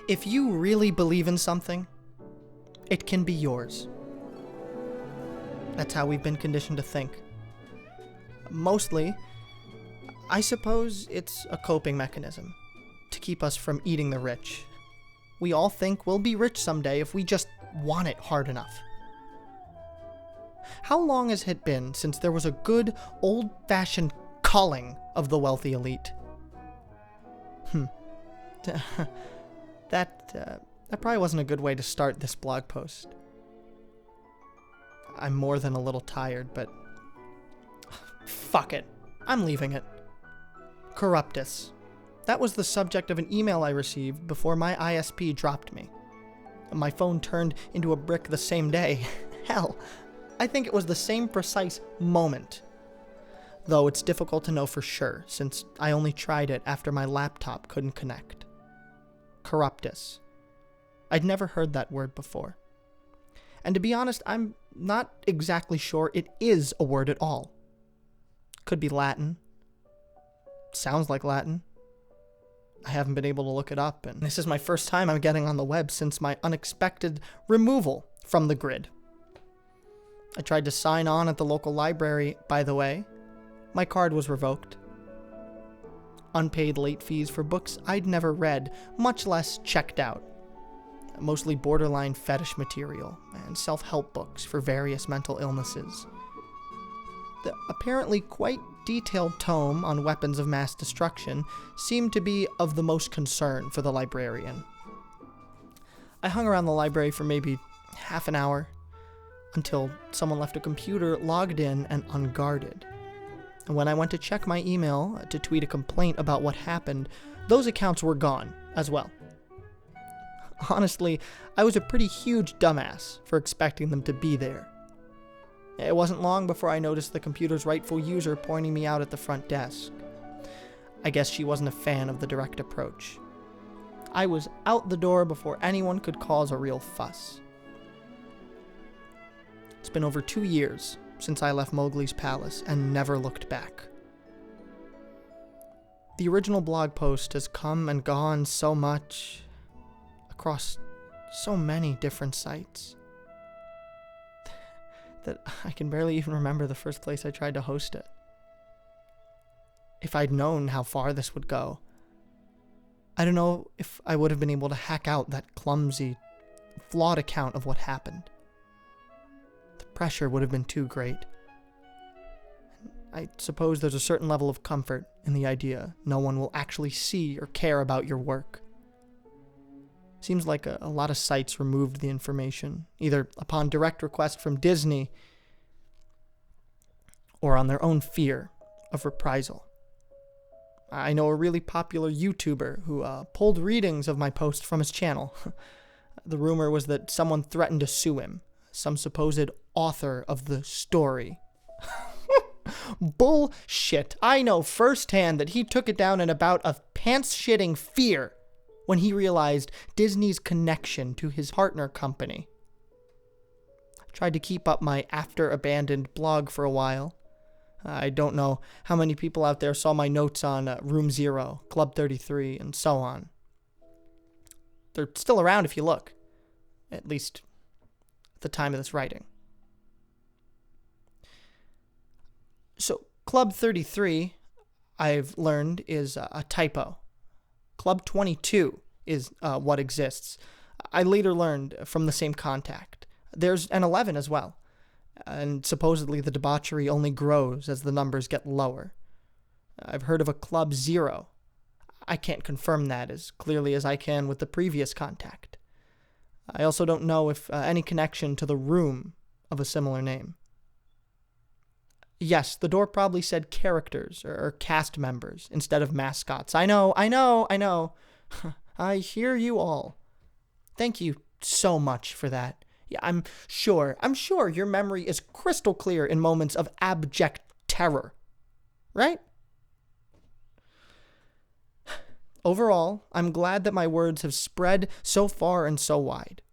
If you really believe in something, it can be yours. That's how we've been conditioned to think. Mostly, I suppose it's a coping mechanism to keep us from eating the rich. We all think we'll be rich someday if we just want it hard enough. How long has it been since there was a good, old-fashioned culling of the wealthy elite? That probably wasn't a good way to start this blog post. I'm more than a little tired, but fuck it. I'm leaving it. Corruptus. That was the subject of an email I received before my ISP dropped me. My phone turned into a brick the same day. Hell, I think it was the same precise moment. Though it's difficult to know for sure, since I only tried it after my laptop couldn't connect. Corruptus. I'd never heard that word before. And to be honest, I'm not exactly sure it is a word at all. Could be Latin. Sounds like Latin. I haven't been able to look it up, and this is my first time I'm getting on the web since my unexpected removal from the grid. I tried to sign on at the local library, by the way. My card was revoked. Unpaid late fees for books I'd never read, much less checked out. Mostly borderline fetish material and self-help books for various mental illnesses. The apparently quite detailed tome on weapons of mass destruction seemed to be of the most concern for the librarian. I hung around the library for maybe half an hour until someone left a computer logged in and unguarded. And when I went to check my email to tweet a complaint about what happened, those accounts were gone as well. Honestly, I was a pretty huge dumbass for expecting them to be there. It wasn't long before I noticed the computer's rightful user pointing me out at the front desk. I guess she wasn't a fan of the direct approach. I was out the door before anyone could cause a real fuss. It's been over 2 years since I left Mowgli's palace and never looked back. The original blog post has come and gone so much, across so many different sites, that I can barely even remember the first place I tried to host it. If I'd known how far this would go, I don't know if I would have been able to hack out that clumsy, flawed account of what happened. The pressure would have been too great. I suppose there's a certain level of comfort in the idea no one will actually see or care about your work. Seems like a lot of sites removed the information, either upon direct request from Disney or on their own fear of reprisal. I know a really popular YouTuber who pulled readings of my post from his channel. The rumor was that someone threatened to sue him, some supposed author of the story. Bullshit. I know firsthand that he took it down in a bout of pants-shitting fear when he realized Disney's connection to his partner company. I tried to keep up my after-abandoned blog for a while. I don't know how many people out there saw my notes on Room Zero, Club 33, and so on. They're still around if you look, at least at the time of this writing. So, Club 33, I've learned, is a typo. Club 22 is what exists. I later learned from the same contact. There's an 11 as well. And supposedly the debauchery only grows as the numbers get lower. I've heard of a Club 0. I can't confirm that as clearly as I can with the previous contact. I also don't know if any connection to the room of a similar name. Yes, the door probably said characters or cast members instead of mascots. I know. I hear you all. Thank you so much for that. Yeah, I'm sure your memory is crystal clear in moments of abject terror. Right? Overall, I'm glad that my words have spread so far and so wide.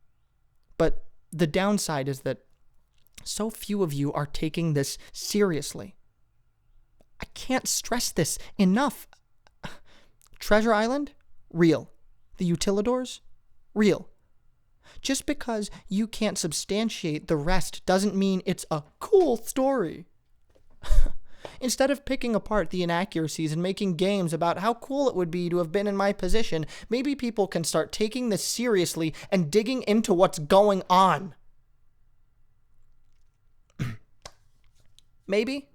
But the downside is that so few of you are taking this seriously. I can't stress this enough. Treasure Island? Real. The utilidors? Real. Just because you can't substantiate the rest doesn't mean it's a cool story. Instead of picking apart the inaccuracies and making games about how cool it would be to have been in my position, maybe people can start taking this seriously and digging into what's going on. Maybe?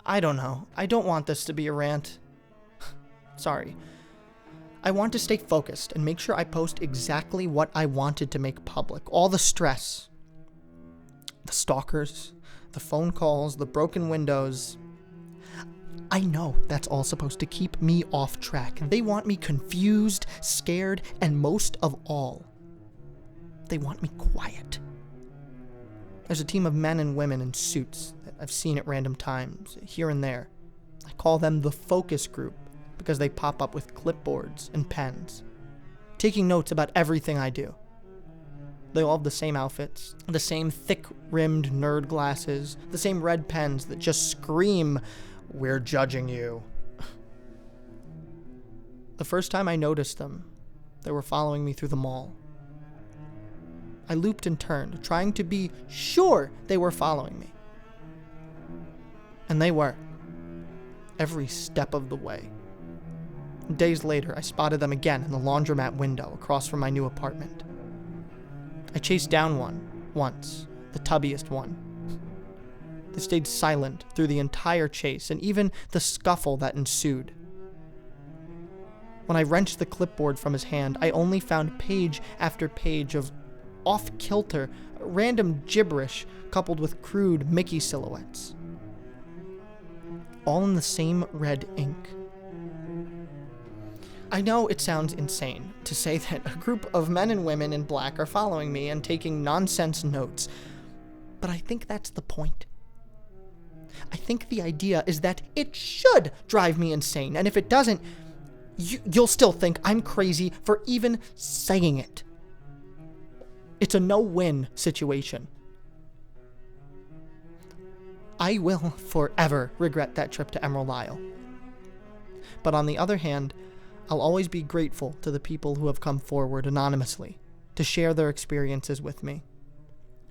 I don't know. I don't want this to be a rant. Sorry. I want to stay focused and make sure I post exactly what I wanted to make public. All the stress. The stalkers, the phone calls, the broken windows. I know that's all supposed to keep me off track. They want me confused, scared, and most of all, they want me quiet. There's a team of men and women in suits that I've seen at random times, here and there. I call them the focus group because they pop up with clipboards and pens, taking notes about everything I do. They all have the same outfits, the same thick-rimmed nerd glasses, the same red pens that just scream, "We're judging you." The first time I noticed them, they were following me through the mall. I looped and turned, trying to be sure they were following me. And they were. Every step of the way. Days later, I spotted them again in the laundromat window across from my new apartment. I chased down one, once, the tubbiest one. They stayed silent through the entire chase and even the scuffle that ensued. When I wrenched the clipboard from his hand, I only found page after page of off-kilter, random gibberish coupled with crude Mickey silhouettes. All in the same red ink. I know it sounds insane to say that a group of men and women in black are following me and taking nonsense notes, but I think that's the point. I think the idea is that it should drive me insane, and if it doesn't, you'll still think I'm crazy for even saying it. It's a no-win situation. I will forever regret that trip to Emerald Isle. But on the other hand, I'll always be grateful to the people who have come forward anonymously to share their experiences with me.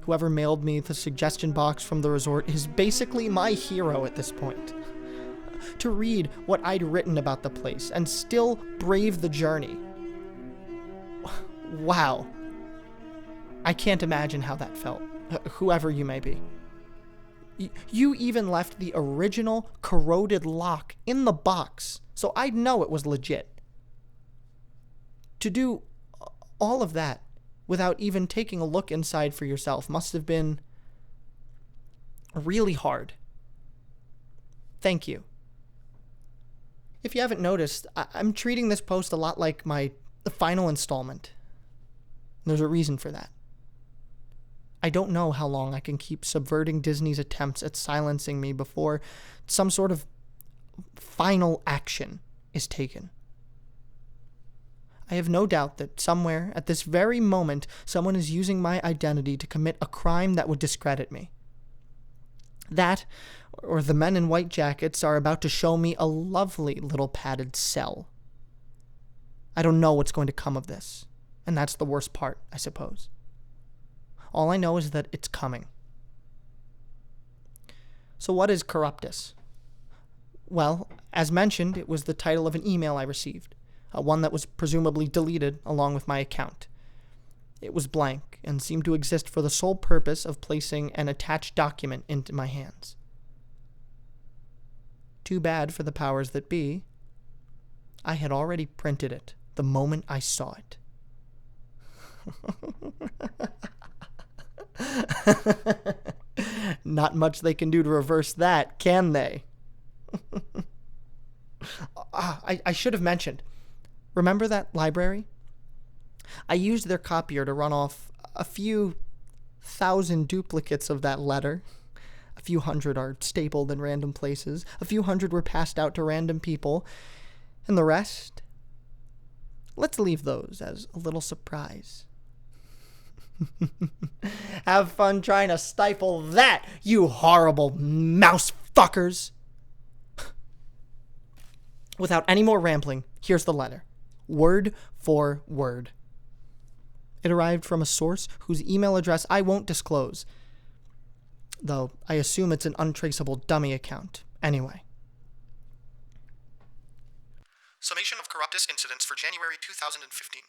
Whoever mailed me the suggestion box from the resort is basically my hero at this point. To read what I'd written about the place and still brave the journey. Wow. I can't imagine how that felt, whoever you may be. You even left the original corroded lock in the box, so I'd know it was legit. To do all of that without even taking a look inside for yourself must have been really hard. Thank you. If you haven't noticed, I'm treating this post a lot like the final installment. There's a reason for that. I don't know how long I can keep subverting Disney's attempts at silencing me before some sort of final action is taken. I have no doubt that somewhere, at this very moment, someone is using my identity to commit a crime that would discredit me. That, or the men in white jackets are about to show me a lovely little padded cell. I don't know what's going to come of this, and that's the worst part, I suppose. All I know is that it's coming. So what is Corruptus? Well, as mentioned, it was the title of an email I received, one that was presumably deleted along with my account. It was blank and seemed to exist for the sole purpose of placing an attached document into my hands. Too bad for the powers that be. I had already printed it the moment I saw it. Not much they can do to reverse that, can they? I should have mentioned. Remember that library? I used their copier to run off a few thousand duplicates of that letter. A few hundred are stapled in random places. A few hundred were passed out to random people. And the rest? Let's leave those as a little surprise. Have fun trying to stifle that, you horrible mouse fuckers. Without any more rambling, Here's the letter, word for word. It arrived from a source whose email address I won't disclose, though I assume it's an untraceable dummy account. Anyway. Summation of Corruptus incidents for January 2015.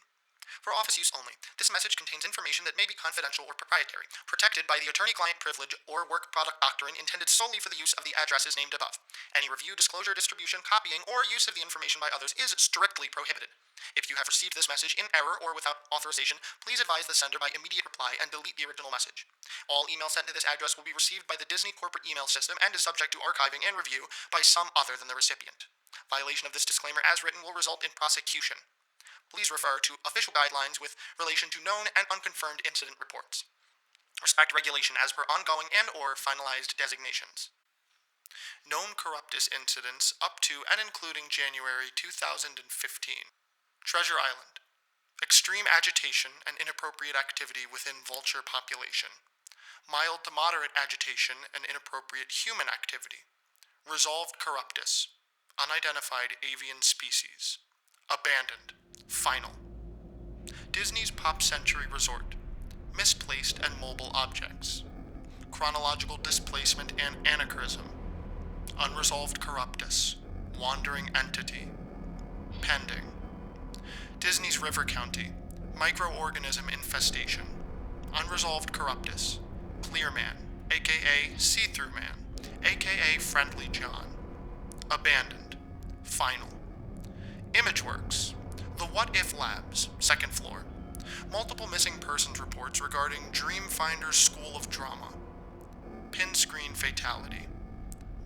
For office use only, this message contains information that may be confidential or proprietary, protected by the attorney-client privilege or work product doctrine intended solely for the use of the addresses named above. Any review, disclosure, distribution, copying, or use of the information by others is strictly prohibited. If you have received this message in error or without authorization, please advise the sender by immediate reply and delete the original message. All email sent to this address will be received by the Disney corporate email system and is subject to archiving and review by some other than the recipient. Violation of this disclaimer as written will result in prosecution. Please refer to official guidelines with relation to known and unconfirmed incident reports. Respect regulation as per ongoing and or finalized designations. Known Corruptus incidents up to and including January 2015. Treasure Island. Extreme agitation and inappropriate activity within vulture population. Mild to moderate agitation and inappropriate human activity. Resolved Corruptus. Unidentified avian species. Abandoned. Final. Disney's Pop Century Resort. Misplaced and mobile objects. Chronological displacement and anachronism. Unresolved Corruptus. Wandering entity. Pending. Disney's River County. Microorganism infestation. Unresolved Corruptus. Clear Man, aka See-Through Man, aka Friendly John. Abandoned. Final. ImageWorks. The What If Labs, 2nd floor. Multiple missing persons reports regarding Dreamfinder's School of Drama. Pin screen fatality.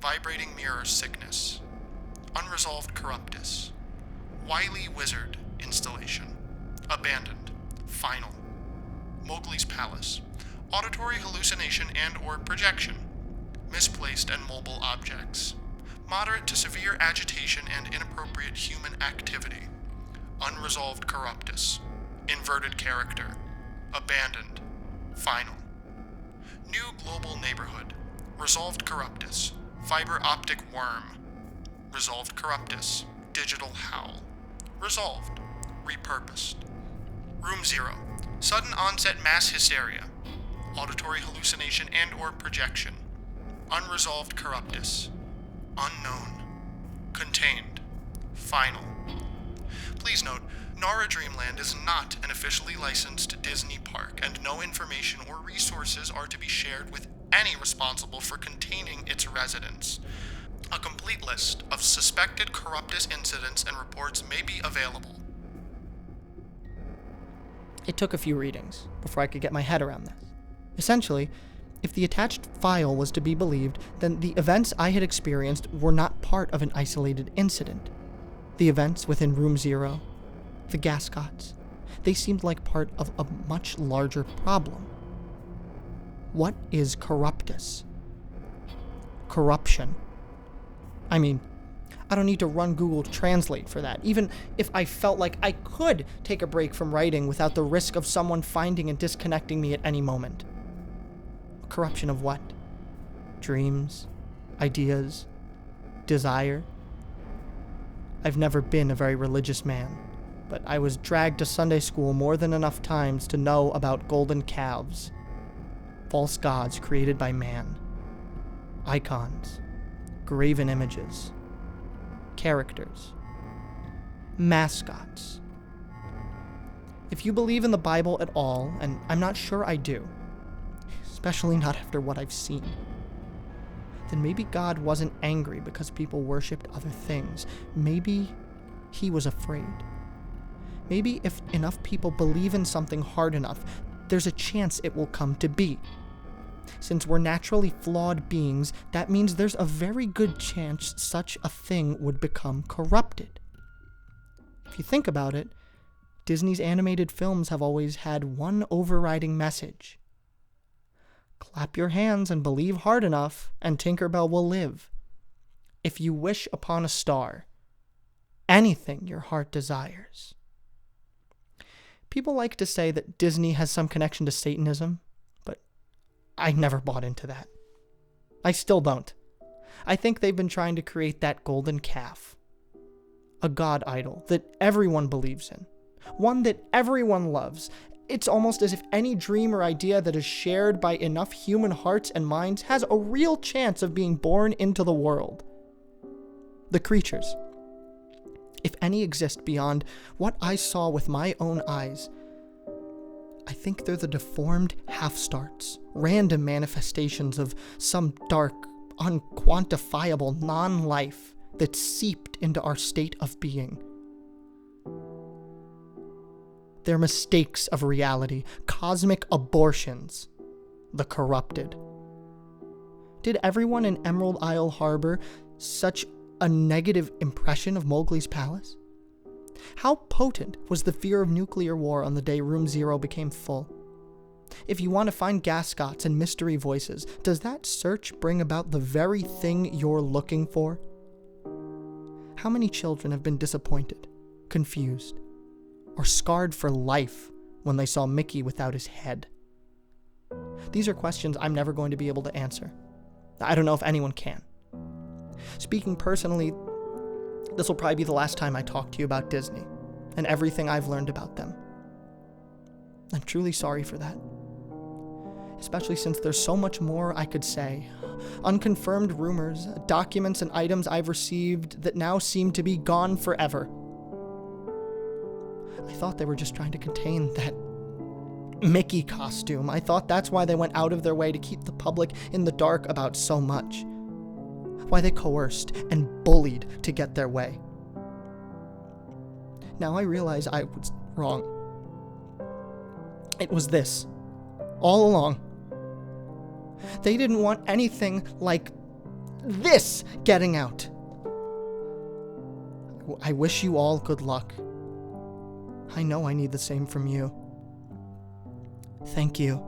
Vibrating mirror sickness. Unresolved Corruptus. Wily Wizard installation. Abandoned. Final. Mowgli's Palace. Auditory hallucination and or projection. Misplaced and mobile objects. Moderate to severe agitation and inappropriate human activity. Unresolved Corruptus. Inverted character. Abandoned. Final. New global neighborhood. Resolved Corruptus. Fiber optic worm. Resolved Corruptus. Digital howl. Resolved. Repurposed. Room 0. Sudden onset mass hysteria. Auditory hallucination and or projection. Unresolved Corruptus. Unknown. Contained. Final. Please note, Nara Dreamland is not an officially licensed Disney park, and no information or resources are to be shared with any responsible for containing its residents. A complete list of suspected Corruptus incidents and reports may be available. It took a few readings before I could get my head around this. Essentially, if the attached file was to be believed, then the events I had experienced were not part of an isolated incident. The events within Room 0, the Gascots, they seemed like part of a much larger problem. What is Corruptus? Corruption. I mean, I don't need to run Google Translate for that, even if I felt like I could take a break from writing without the risk of someone finding and disconnecting me at any moment. A corruption of what? Dreams? Ideas? Desire? I've never been a very religious man, but I was dragged to Sunday school more than enough times to know about golden calves, false gods created by man, icons, graven images, characters, mascots. If you believe in the Bible at all, and I'm not sure I do, especially not after what I've seen, then maybe God wasn't angry because people worshipped other things. Maybe he was afraid. Maybe if enough people believe in something hard enough, there's a chance it will come to be. Since we're naturally flawed beings, that means there's a very good chance such a thing would become corrupted. If you think about it, Disney's animated films have always had one overriding message. Clap your hands and believe hard enough, and Tinkerbell will live. If you wish upon a star, anything your heart desires. People like to say that Disney has some connection to Satanism, but I never bought into that. I still don't. I think they've been trying to create that golden calf. A god idol that everyone believes in. One that everyone loves. It's almost as if any dream or idea that is shared by enough human hearts and minds has a real chance of being born into the world. The creatures, if any exist beyond what I saw with my own eyes, I think they're the deformed half-starts, random manifestations of some dark, unquantifiable non-life that seeped into our state of being. They're mistakes of reality, cosmic abortions, the corrupted. Did everyone in Emerald Isle harbor such a negative impression of Mowgli's palace? How potent was the fear of nuclear war on the day Room Zero became full? If you want to find gascots and mystery voices, does that search bring about the very thing you're looking for? How many children have been disappointed, confused, or scarred for life when they saw Mickey without his head? These are questions I'm never going to be able to answer. I don't know if anyone can. Speaking personally, this will probably be the last time I talk to you about Disney and everything I've learned about them. I'm truly sorry for that. Especially since there's so much more I could say. Unconfirmed rumors, documents and items I've received that now seem to be gone forever. I thought they were just trying to contain that Mickey costume. I thought that's why they went out of their way to keep the public in the dark about so much. Why they coerced and bullied to get their way. Now I realize I was wrong. It was this, all along. They didn't want anything like this getting out. I wish you all good luck. I know I need the same from you. Thank you.